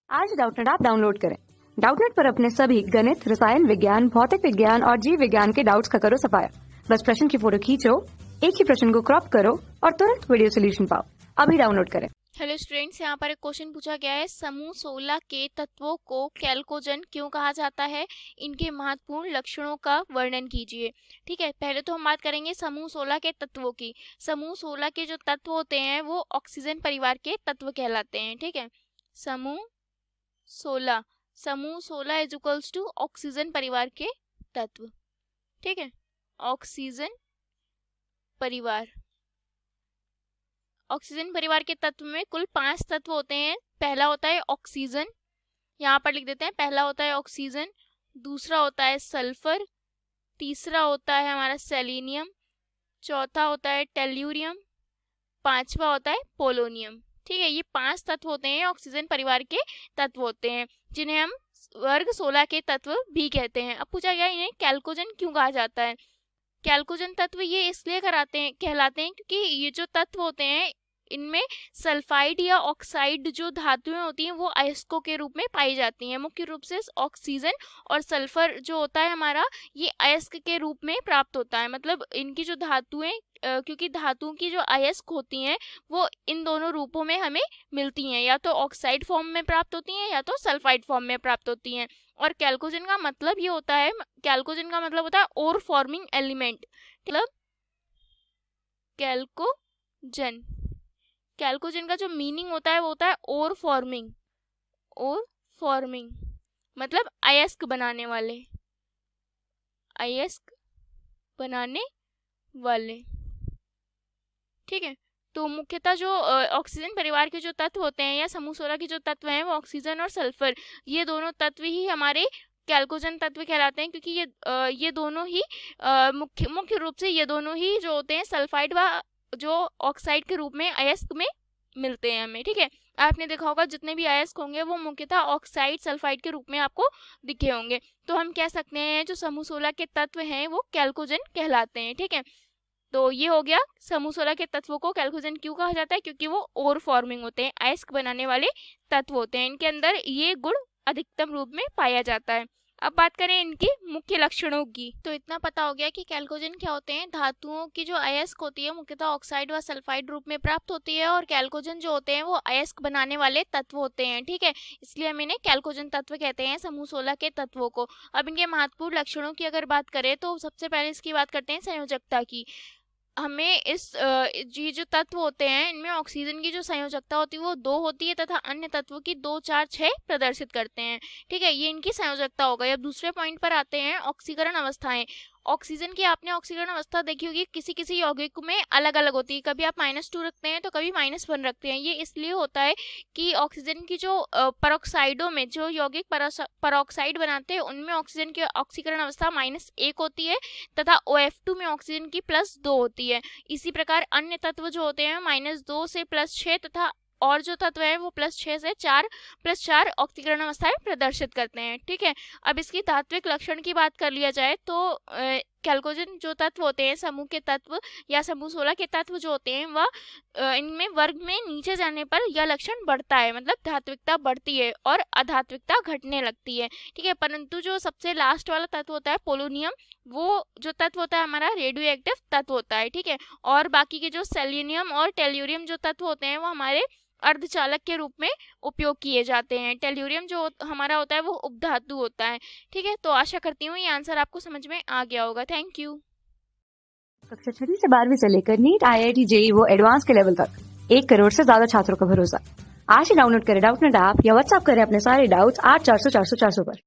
आज Doubtnut app download करें। Doubtnut पर अपने सभी गणित, रसायन विज्ञान, भौतिक विज्ञान और जीव विज्ञान के डाउट्स का करो सफाया। बस प्रश्न की फोटो खींचो, एक ही प्रश्न को क्रॉप करो और तुरंत वीडियो सोल्यूशन पाओ। अभी डाउनलोड करें। हेलो स्टूडेंट्स, यहाँ पर एक क्वेश्चन पूछा गया है, समूह 16 के तत्वों को कैल्कोजन क्यों कहा जाता है, इनके महत्वपूर्ण लक्षणों का वर्णन कीजिए। ठीक है, पहले तो हम बात करेंगे समूह 16 के तत्वों की। समूह 16 के जो तत्व होते हैं वो ऑक्सीजन परिवार के तत्व कहलाते हैं। ठीक है, समूह 16 इज इक्वल्स टू ऑक्सीजन परिवार के तत्व। ठीक है, ऑक्सीजन परिवार के तत्व में कुल 5 तत्व होते हैं। पहला होता है ऑक्सीजन, यहाँ पर लिख देते हैं, पहला होता है ऑक्सीजन, दूसरा होता है सल्फर, तीसरा होता है हमारा सेलेनियम, चौथा होता है टेल्यूरियम, पांचवा होता है पोलोनियम। ठीक है, ये 5 तत्व होते हैं, ऑक्सीजन परिवार के तत्व होते हैं, जिन्हें हम वर्ग 16 के तत्व भी कहते हैं। अब पूछा गया इन्हें कैल्कोजन क्यों कहा जाता है। कैल्कोजन तत्व ये इसलिए कहलाते हैं क्योंकि ये जो तत्व होते हैं इनमें सल्फाइड या ऑक्साइड जो धातुएं होती हैं वो अयस्कों के रूप में पाई जाती हैं। मुख्य रूप से ऑक्सीजन और सल्फर जो होता है हमारा, ये अयस्क के रूप में प्राप्त होता है। मतलब इनकी जो धातुएं, क्योंकि धातुओं की जो अयस्क होती हैं वो इन दोनों रूपों में हमें मिलती हैं, या तो ऑक्साइड फॉर्म में प्राप्त होती हैं या तो सल्फाइड फॉर्म में प्राप्त होती हैं। और कैल्कोजन का मतलब ये होता है, कैल्कोजन का मतलब होता है ओर फॉर्मिंग एलिमेंट। मतलब कैल्कोजन का जो मीनिंग होता है वो होता है ओर फॉर्मिंग मतलब अयस्क बनाने वाले। ठीक है, तो मुख्यतः जो ऑक्सीजन परिवार के जो तत्व होते हैं या समूह 16 के जो तत्व हैं वो ऑक्सीजन और सल्फर, ये दोनों तत्व ही हमारे कैल्कोजन तत्व कहलाते हैं, क्योंकि ये दोनों ही मुख्य रूप से ये दोनों ही जो होते हैं सल्फाइड व जो ऑक्साइड के रूप में अयस्क में मिलते हैं हमें। ठीक है, आपने देखा होगा जितने भी अयस्क होंगे वो मुख्यतः ऑक्साइड सल्फाइड के रूप में आपको दिखे होंगे। तो हम कह सकते हैं जो समूह 16 के तत्व हैं वो कैल्कोजन कहलाते हैं। ठीक है, तो ये हो गया समूह 16 के तत्वों को कैल्कोजन क्यों कहा जाता है, क्योंकि वो ओर फॉर्मिंग होते हैं, अयस्क बनाने वाले तत्व होते हैं, इनके अंदर ये गुण अधिकतम रूप में पाया जाता है। अब बात करें इनके मुख्य लक्षणों की, तो इतना पता हो गया कि कैल्कोजन क्या होते हैं। धातुओं की जो अयस्क होती है मुख्यतः ऑक्साइड व सल्फाइड रूप में प्राप्त होती है, और कैल्कोजन जो होते हैं वो अयस्क बनाने वाले तत्व होते हैं। ठीक है, इसलिए हम इन्हें कैल्कोजन तत्व कहते हैं, समूह 16 के तत्वों को। अब इनके महत्वपूर्ण लक्षणों की अगर बात करें तो सबसे पहले इसकी बात करते हैं संयोजकता की। हमें ये जो तत्व होते हैं इनमें ऑक्सीजन की जो संयोजकता होती है वो 2 होती है तथा अन्य तत्वों की 2, 4, 6 प्रदर्शित करते हैं। ठीक है, ये इनकी संयोजकता हो गई। अब दूसरे पॉइंट पर आते हैं, ऑक्सीकरण अवस्थाएं। ऑक्सीजन की आपने ऑक्सीकरण अवस्था देखी होगी, किसी किसी यौगिक में अलग अलग होती है, कभी आप -2 रखते हैं तो कभी -1 रखते हैं। ये इसलिए होता है कि ऑक्सीजन की जो परऑक्साइडों में जो यौगिक परऑक्साइड बनाते हैं उनमें ऑक्सीजन की ऑक्सीकरण अवस्था -1 होती है तथा OF2 में ऑक्सीजन की +2 होती है। इसी प्रकार अन्य तत्व जो होते हैं -2 से +6 तथा और जो तत्व है वो +6 से 4 ऑक्सीकरण अवस्थाएं प्रदर्शित करते हैं। ठीक है, अब इसकी धात्विक लक्षण की बात कर लिया जाए तो कैल्कोजन जो तत्व होते हैं, समूह के तत्व या समूह 16 के तत्व जो होते हैं वह इनमें वर्ग में नीचे जाने पर यह लक्षण बढ़ता है, मतलब धात्विकता बढ़ती है और अधात्विकता घटने लगती है। ठीक है, परंतु जो सबसे लास्ट वाला तत्व होता है पोलोनियम, वो जो तत्व होता है हमारा रेडियो एक्टिव तत्व होता है। ठीक है, और बाकी के जो सेलेनियम और टेल्यूरियम जो तत्व होते हैं वो हमारे अर्धचालक के रूप में उपयोग किए जाते हैं। टेल्यूरियम जो हमारा होता है वो उपधातु होता है। ठीक है, तो आशा करती हूँ ये आंसर आपको समझ में आ गया होगा। Thank you. कक्षा 6 से 12वीं से लेकर नीट, IIT, JEE वो एडवांस के लेवल तक 1 करोड़ से ज्यादा छात्रों का भरोसा। आज ही डाउनलोड करें डाउटनेट ऐप या व्हाट्सएप करें अपने सारे डाउट्स 8400 400 400 पर।